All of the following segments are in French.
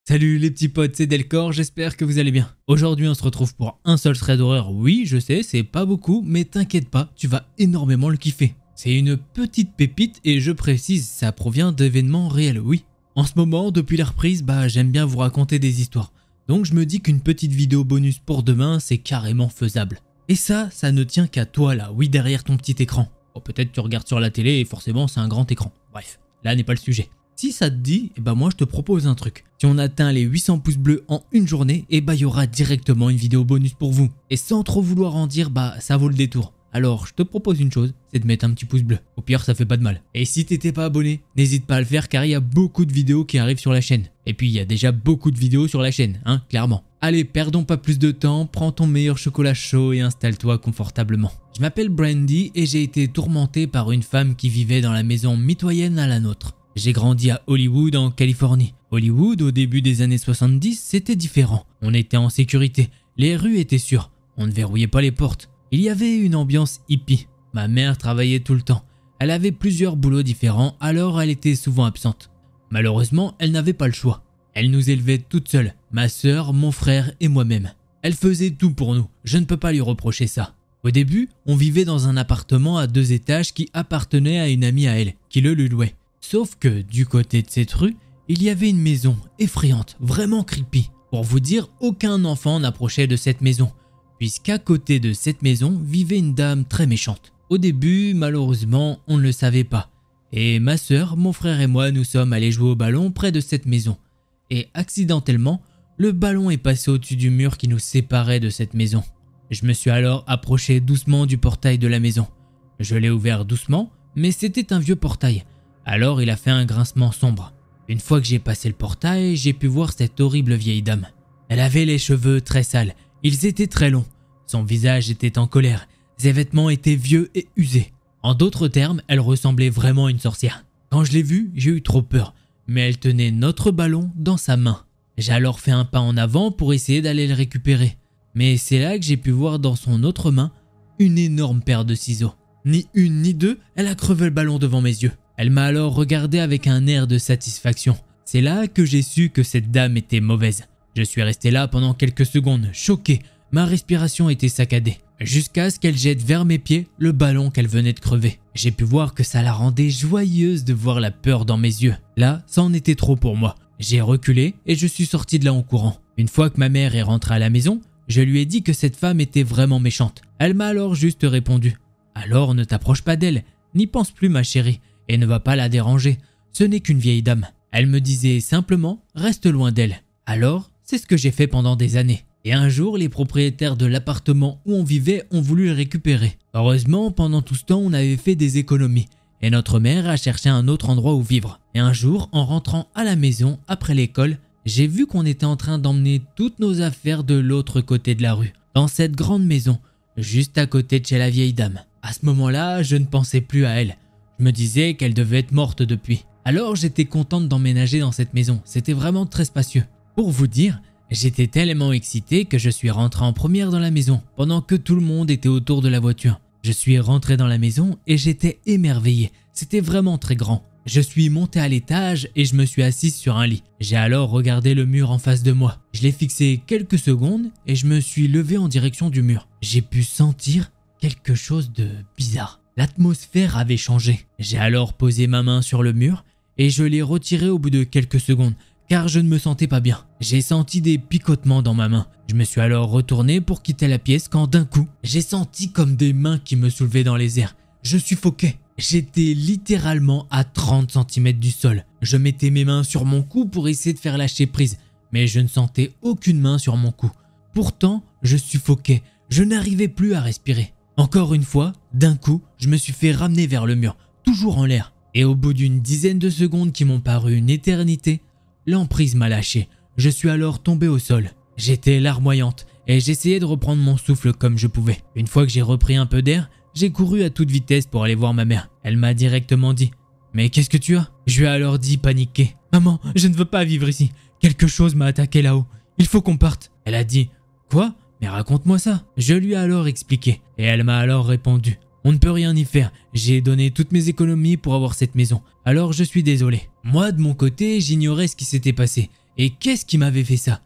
Salut les petits potes, c'est Delcor, j'espère que vous allez bien. Aujourd'hui on se retrouve pour un seul thread d'horreur. Oui, je sais, c'est pas beaucoup, mais t'inquiète pas, tu vas énormément le kiffer. C'est une petite pépite et je précise, ça provient d'événements réels, oui. En ce moment, depuis la reprise, j'aime bien vous raconter des histoires. Donc je me dis qu'une petite vidéo bonus pour demain, c'est carrément faisable. Et ça ne tient qu'à toi là, oui, derrière ton petit écran. Bon, peut-être tu regardes sur la télé et forcément c'est un grand écran. Bref, là n'est pas le sujet. Si ça te dit, moi je te propose un truc. Si on atteint les 800 pouces bleus en une journée, il y aura directement une vidéo bonus pour vous. Et sans trop vouloir en dire, ça vaut le détour. Alors je te propose une chose, c'est de mettre un petit pouce bleu. Au pire ça fait pas de mal. Et si t'étais pas abonné, n'hésite pas à le faire car il y a beaucoup de vidéos qui arrivent sur la chaîne. Et puis il y a déjà beaucoup de vidéos sur la chaîne, clairement. Allez, perdons pas plus de temps, prends ton meilleur chocolat chaud et installe-toi confortablement. Je m'appelle Brandy et j'ai été tourmenté par une femme qui vivait dans la maison mitoyenne à la nôtre. J'ai grandi à Hollywood en Californie. Hollywood, au début des années 70, c'était différent. On était en sécurité, les rues étaient sûres, on ne verrouillait pas les portes. Il y avait une ambiance hippie. Ma mère travaillait tout le temps. Elle avait plusieurs boulots différents, alors elle était souvent absente. Malheureusement, elle n'avait pas le choix. Elle nous élevait toute seule, ma sœur, mon frère et moi-même. Elle faisait tout pour nous, je ne peux pas lui reprocher ça. Au début, on vivait dans un appartement à 2 étages qui appartenait à une amie à elle, qui le lui louait. Sauf que du côté de cette rue, il y avait une maison effrayante, vraiment creepy. Pour vous dire, aucun enfant n'approchait de cette maison, puisqu'à côté de cette maison vivait une dame très méchante. Au début, malheureusement, on ne le savait pas. Et ma sœur, mon frère et moi, nous sommes allés jouer au ballon près de cette maison. Et accidentellement, le ballon est passé au-dessus du mur qui nous séparait de cette maison. Je me suis alors approché doucement du portail de la maison. Je l'ai ouvert doucement, mais c'était un vieux portail. Alors il a fait un grincement sombre. Une fois que j'ai passé le portail, j'ai pu voir cette horrible vieille dame. Elle avait les cheveux très sales, ils étaient très longs. Son visage était en colère, ses vêtements étaient vieux et usés. En d'autres termes, elle ressemblait vraiment à une sorcière. Quand je l'ai vue, j'ai eu trop peur, mais elle tenait notre ballon dans sa main. J'ai alors fait un pas en avant pour essayer d'aller le récupérer. Mais c'est là que j'ai pu voir dans son autre main une énorme paire de ciseaux. Ni une ni deux, elle a crevé le ballon devant mes yeux. Elle m'a alors regardé avec un air de satisfaction. C'est là que j'ai su que cette dame était mauvaise. Je suis resté là pendant quelques secondes, choqué. Ma respiration était saccadée. Jusqu'à ce qu'elle jette vers mes pieds le ballon qu'elle venait de crever. J'ai pu voir que ça la rendait joyeuse de voir la peur dans mes yeux. Là, ça en était trop pour moi. J'ai reculé et je suis sorti de là en courant. Une fois que ma mère est rentrée à la maison, je lui ai dit que cette femme était vraiment méchante. Elle m'a alors juste répondu « Alors ne t'approche pas d'elle, n'y pense plus ma chérie. Et ne va pas la déranger, ce n'est qu'une vieille dame. » Elle me disait simplement « Reste loin d'elle. » Alors, c'est ce que j'ai fait pendant des années. Et un jour, les propriétaires de l'appartement où on vivait ont voulu le récupérer. Heureusement, pendant tout ce temps, on avait fait des économies. Et notre mère a cherché un autre endroit où vivre. Et un jour, en rentrant à la maison, après l'école, j'ai vu qu'on était en train d'emmener toutes nos affaires de l'autre côté de la rue. Dans cette grande maison, juste à côté de chez la vieille dame. À ce moment-là, je ne pensais plus à elle. Je me disais qu'elle devait être morte depuis. Alors j'étais contente d'emménager dans cette maison, c'était vraiment très spacieux. Pour vous dire, j'étais tellement excité que je suis rentré en première dans la maison, pendant que tout le monde était autour de la voiture. Je suis rentré dans la maison et j'étais émerveillé, c'était vraiment très grand. Je suis monté à l'étage et je me suis assis sur un lit. J'ai alors regardé le mur en face de moi. Je l'ai fixé quelques secondes et je me suis levé en direction du mur. J'ai pu sentir quelque chose de bizarre. L'atmosphère avait changé. J'ai alors posé ma main sur le mur et je l'ai retiré au bout de quelques secondes car je ne me sentais pas bien. J'ai senti des picotements dans ma main. Je me suis alors retourné pour quitter la pièce quand d'un coup, j'ai senti comme des mains qui me soulevaient dans les airs. Je suffoquais. J'étais littéralement à 30 cm du sol. Je mettais mes mains sur mon cou pour essayer de faire lâcher prise, mais je ne sentais aucune main sur mon cou. Pourtant, je suffoquais. Je n'arrivais plus à respirer. Encore une fois, d'un coup, je me suis fait ramener vers le mur, toujours en l'air. Et au bout d'une dizaine de secondes qui m'ont paru une éternité, l'emprise m'a lâché. Je suis alors tombé au sol. J'étais larmoyante et j'essayais de reprendre mon souffle comme je pouvais. Une fois que j'ai repris un peu d'air, j'ai couru à toute vitesse pour aller voir ma mère. Elle m'a directement dit « Mais qu'est-ce que tu as ?» Je lui ai alors dit paniqué « Maman, je ne veux pas vivre ici. Quelque chose m'a attaqué là-haut. Il faut qu'on parte. » Elle a dit « Quoi ? Mais raconte-moi ça. » Je lui ai alors expliqué et elle m'a alors répondu « On ne peut rien y faire. J'ai donné toutes mes économies pour avoir cette maison. Alors je suis désolé. » Moi de mon côté, j'ignorais ce qui s'était passé Et qu'est-ce qui m'avait fait ça?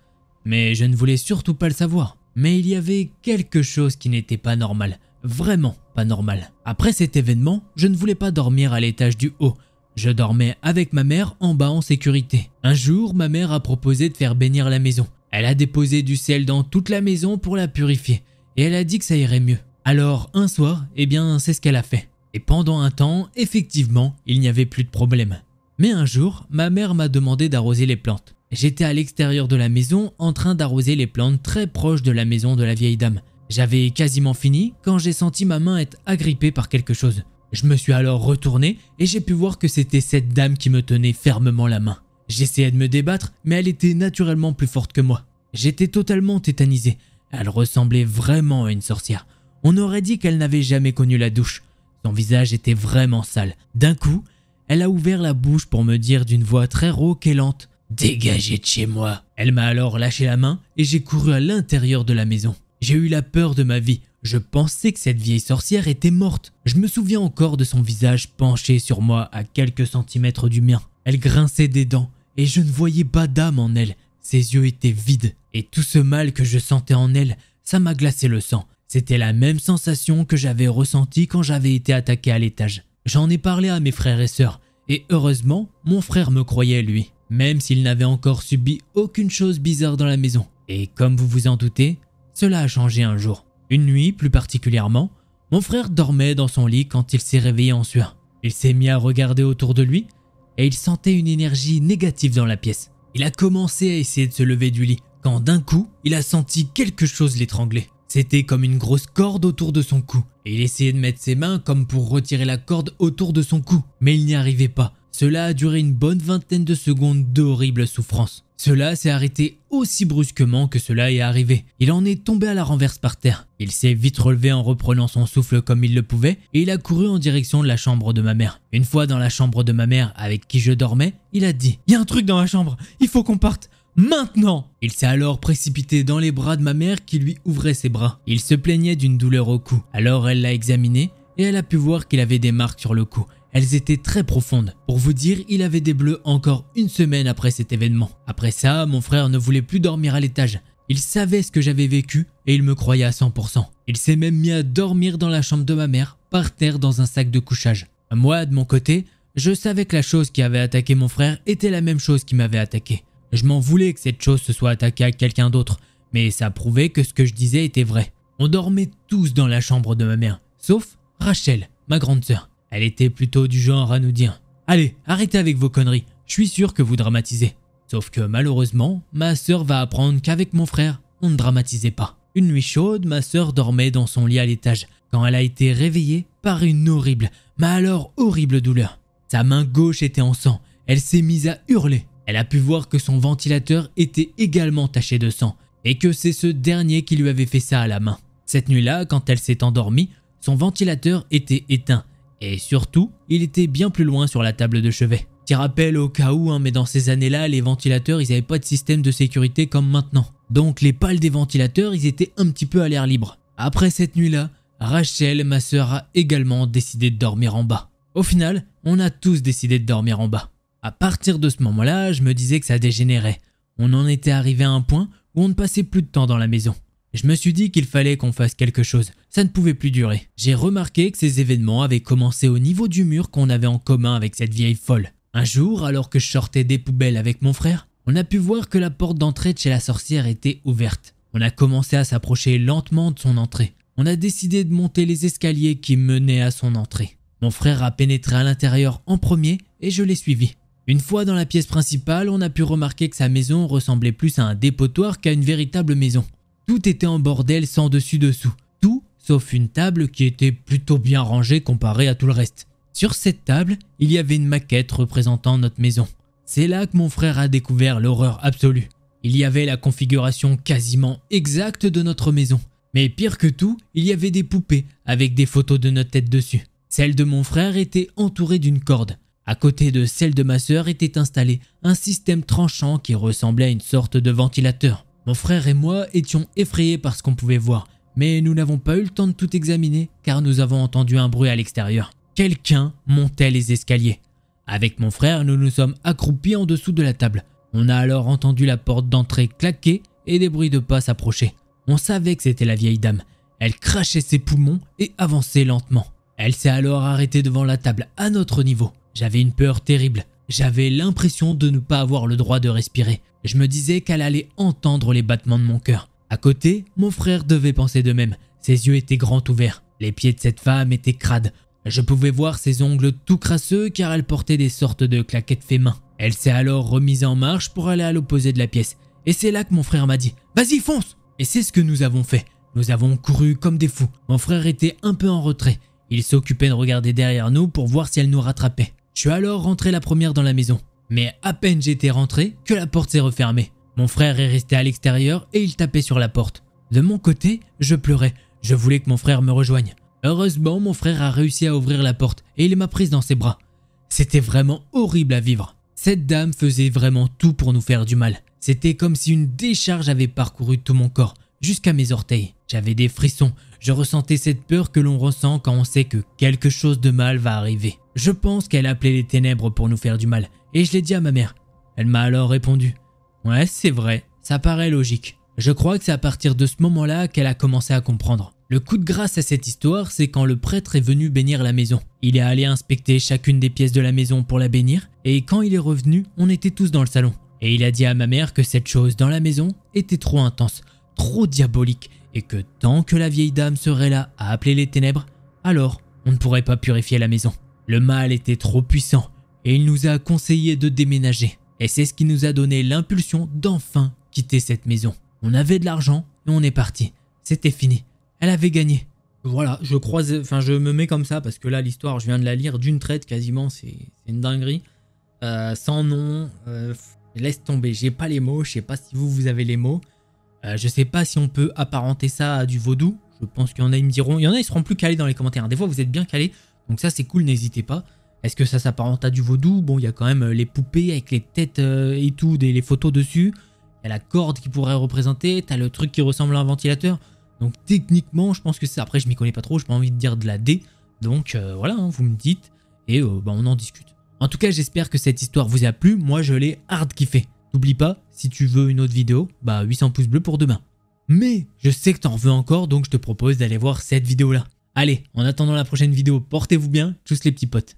Mais je ne voulais surtout pas le savoir. Mais il y avait quelque chose qui n'était pas normal. Vraiment pas normal. Après cet événement, je ne voulais pas dormir à l'étage du haut. Je dormais avec ma mère en bas en sécurité. Un jour, ma mère a proposé de faire bénir la maison. Elle a déposé du sel dans toute la maison pour la purifier. Et elle a dit que ça irait mieux. Alors un soir, c'est ce qu'elle a fait. Et pendant un temps, effectivement, il n'y avait plus de problème. Mais un jour, ma mère m'a demandé d'arroser les plantes. J'étais à l'extérieur de la maison en train d'arroser les plantes très proches de la maison de la vieille dame. J'avais quasiment fini quand j'ai senti ma main être agrippée par quelque chose. Je me suis alors retourné et j'ai pu voir que c'était cette dame qui me tenait fermement la main. J'essayais de me débattre, mais elle était naturellement plus forte que moi. J'étais totalement tétanisé. Elle ressemblait vraiment à une sorcière. On aurait dit qu'elle n'avait jamais connu la douche. Son visage était vraiment sale. D'un coup, elle a ouvert la bouche pour me dire d'une voix très rauque et lente: « Dégagez de chez moi !» Elle m'a alors lâché la main et j'ai couru à l'intérieur de la maison. J'ai eu la peur de ma vie. Je pensais que cette vieille sorcière était morte. Je me souviens encore de son visage penché sur moi à quelques centimètres du mien. Elle grinçait des dents et je ne voyais pas d'âme en elle. Ses yeux étaient vides et tout ce mal que je sentais en elle, ça m'a glacé le sang. C'était la même sensation que j'avais ressentie quand j'avais été attaqué à l'étage. J'en ai parlé à mes frères et sœurs et heureusement, mon frère me croyait lui, même s'il n'avait encore subi aucune chose bizarre dans la maison. Et comme vous vous en doutez, cela a changé un jour. Une nuit plus particulièrement, mon frère dormait dans son lit quand il s'est réveillé en sueur. Il s'est mis à regarder autour de lui et il sentait une énergie négative dans la pièce. Il a commencé à essayer de se lever du lit quand d'un coup, il a senti quelque chose l'étrangler. C'était comme une grosse corde autour de son cou et il essayait de mettre ses mains comme pour retirer la corde autour de son cou, mais il n'y arrivait pas. Cela a duré une bonne vingtaine de secondes d'horribles souffrances. Cela s'est arrêté aussi brusquement que cela est arrivé. Il en est tombé à la renverse par terre. Il s'est vite relevé en reprenant son souffle comme il le pouvait et il a couru en direction de la chambre de ma mère. Une fois dans la chambre de ma mère avec qui je dormais, il a dit: « Il y a un truc dans la chambre, il faut qu'on parte maintenant !» Il s'est alors précipité dans les bras de ma mère qui lui ouvrait ses bras. Il se plaignait d'une douleur au cou. Alors elle l'a examiné et elle a pu voir qu'il avait des marques sur le cou. Elles étaient très profondes. Pour vous dire, il avait des bleus encore une semaine après cet événement. Après ça, mon frère ne voulait plus dormir à l'étage. Il savait ce que j'avais vécu et il me croyait à 100%. Il s'est même mis à dormir dans la chambre de ma mère, par terre dans un sac de couchage. Moi, de mon côté, je savais que la chose qui avait attaqué mon frère était la même chose qui m'avait attaqué. Je m'en voulais que cette chose se soit attaquée à quelqu'un d'autre, mais ça prouvait que ce que je disais était vrai. On dormait tous dans la chambre de ma mère, sauf Rachel, ma grande sœur. Elle était plutôt du genre à nous dire: « Allez, arrêtez avec vos conneries, je suis sûr que vous dramatisez. » Sauf que malheureusement, ma sœur va apprendre qu'avec mon frère, on ne dramatisait pas. Une nuit chaude, ma sœur dormait dans son lit à l'étage quand elle a été réveillée par une horrible, mais alors horrible douleur. Sa main gauche était en sang, elle s'est mise à hurler. Elle a pu voir que son ventilateur était également taché de sang et que c'est ce dernier qui lui avait fait ça à la main. Cette nuit-là, quand elle s'est endormie, son ventilateur était éteint. Et surtout, il était bien plus loin sur la table de chevet. Petit rappel au cas où, mais dans ces années-là, les ventilateurs, ils n'avaient pas de système de sécurité comme maintenant. Donc les pales des ventilateurs, ils étaient un petit peu à l'air libre. Après cette nuit-là, Rachel, ma sœur, a également décidé de dormir en bas. Au final, on a tous décidé de dormir en bas. À partir de ce moment-là, je me disais que ça dégénérait. On en était arrivé à un point où on ne passait plus de temps dans la maison. Je me suis dit qu'il fallait qu'on fasse quelque chose, ça ne pouvait plus durer. J'ai remarqué que ces événements avaient commencé au niveau du mur qu'on avait en commun avec cette vieille folle. Un jour, alors que je sortais des poubelles avec mon frère, on a pu voir que la porte d'entrée de chez la sorcière était ouverte. On a commencé à s'approcher lentement de son entrée. On a décidé de monter les escaliers qui menaient à son entrée. Mon frère a pénétré à l'intérieur en premier et je l'ai suivi. Une fois dans la pièce principale, on a pu remarquer que sa maison ressemblait plus à un dépotoir qu'à une véritable maison. Tout était en bordel sans dessus-dessous. Tout sauf une table qui était plutôt bien rangée comparée à tout le reste. Sur cette table, il y avait une maquette représentant notre maison. C'est là que mon frère a découvert l'horreur absolue. Il y avait la configuration quasiment exacte de notre maison. Mais pire que tout, il y avait des poupées avec des photos de notre tête dessus. Celle de mon frère était entourée d'une corde. À côté de celle de ma sœur était installé un système tranchant qui ressemblait à une sorte de ventilateur. Mon frère et moi étions effrayés par ce qu'on pouvait voir, mais nous n'avons pas eu le temps de tout examiner car nous avons entendu un bruit à l'extérieur. Quelqu'un montait les escaliers. Avec mon frère, nous nous sommes accroupis en dessous de la table. On a alors entendu la porte d'entrée claquer et des bruits de pas s'approcher. On savait que c'était la vieille dame. Elle crachait ses poumons et avançait lentement. Elle s'est alors arrêtée devant la table à notre niveau. J'avais une peur terrible. J'avais l'impression de ne pas avoir le droit de respirer. Je me disais qu'elle allait entendre les battements de mon cœur. À côté, mon frère devait penser de même. Ses yeux étaient grands ouverts. Les pieds de cette femme étaient crades. Je pouvais voir ses ongles tout crasseux car elle portait des sortes de claquettes fait main. Elle s'est alors remise en marche pour aller à l'opposé de la pièce. Et c'est là que mon frère m'a dit « Vas-y, fonce !» Et c'est ce que nous avons fait. Nous avons couru comme des fous. Mon frère était un peu en retrait. Il s'occupait de regarder derrière nous pour voir si elle nous rattrapait. Je suis alors rentré la première dans la maison. Mais à peine j'étais rentré que la porte s'est refermée. Mon frère est resté à l'extérieur et il tapait sur la porte. De mon côté, je pleurais. Je voulais que mon frère me rejoigne. Heureusement, mon frère a réussi à ouvrir la porte et il m'a prise dans ses bras. C'était vraiment horrible à vivre. Cette dame faisait vraiment tout pour nous faire du mal. C'était comme si une décharge avait parcouru tout mon corps, jusqu'à mes orteils. J'avais des frissons. Je ressentais cette peur que l'on ressent quand on sait que quelque chose de mal va arriver. Je pense qu'elle appelait les ténèbres pour nous faire du mal et je l'ai dit à ma mère. Elle m'a alors répondu « Ouais, c'est vrai, ça paraît logique ». Je crois que c'est à partir de ce moment-là qu'elle a commencé à comprendre. Le coup de grâce à cette histoire, c'est quand le prêtre est venu bénir la maison. Il est allé inspecter chacune des pièces de la maison pour la bénir et quand il est revenu, on était tous dans le salon. Et il a dit à ma mère que cette chose dans la maison était trop intense, trop diabolique et que tant que la vieille dame serait là à appeler les ténèbres, alors on ne pourrait pas purifier la maison. Le mal était trop puissant et il nous a conseillé de déménager. Et c'est ce qui nous a donné l'impulsion d'enfin quitter cette maison. On avait de l'argent et on est parti. C'était fini. Elle avait gagné. Voilà, je me mets comme ça parce que là l'histoire je viens de la lire d'une traite quasiment, c'est une dinguerie. Sans nom, laisse tomber, j'ai pas les mots, je sais pas si vous avez les mots. Je sais pas si on peut apparenter ça à du vaudou. Je pense qu'il y en a, ils me diront, il y en a ils seront plus calés dans les commentaires. Des fois vous êtes bien calés, donc ça c'est cool, n'hésitez pas. Est-ce que ça s'apparente à du vaudou? Bon, il y a quand même les poupées avec les têtes et tout, les photos dessus. Il y a la corde qui pourrait représenter, t'as le truc qui ressemble à un ventilateur. Donc techniquement, je pense que c'est ça. Après, je m'y connais pas trop, j'ai pas envie de dire de la D. Donc voilà, hein, vous me dites et on en discute. En tout cas, j'espère que cette histoire vous a plu. Moi, je l'ai hard kiffé. N'oublie pas, si tu veux une autre vidéo, 800 pouces bleus pour demain. Mais je sais que t'en veux encore, donc je te propose d'aller voir cette vidéo-là. Allez, en attendant la prochaine vidéo, portez-vous bien, tchuss les petits potes.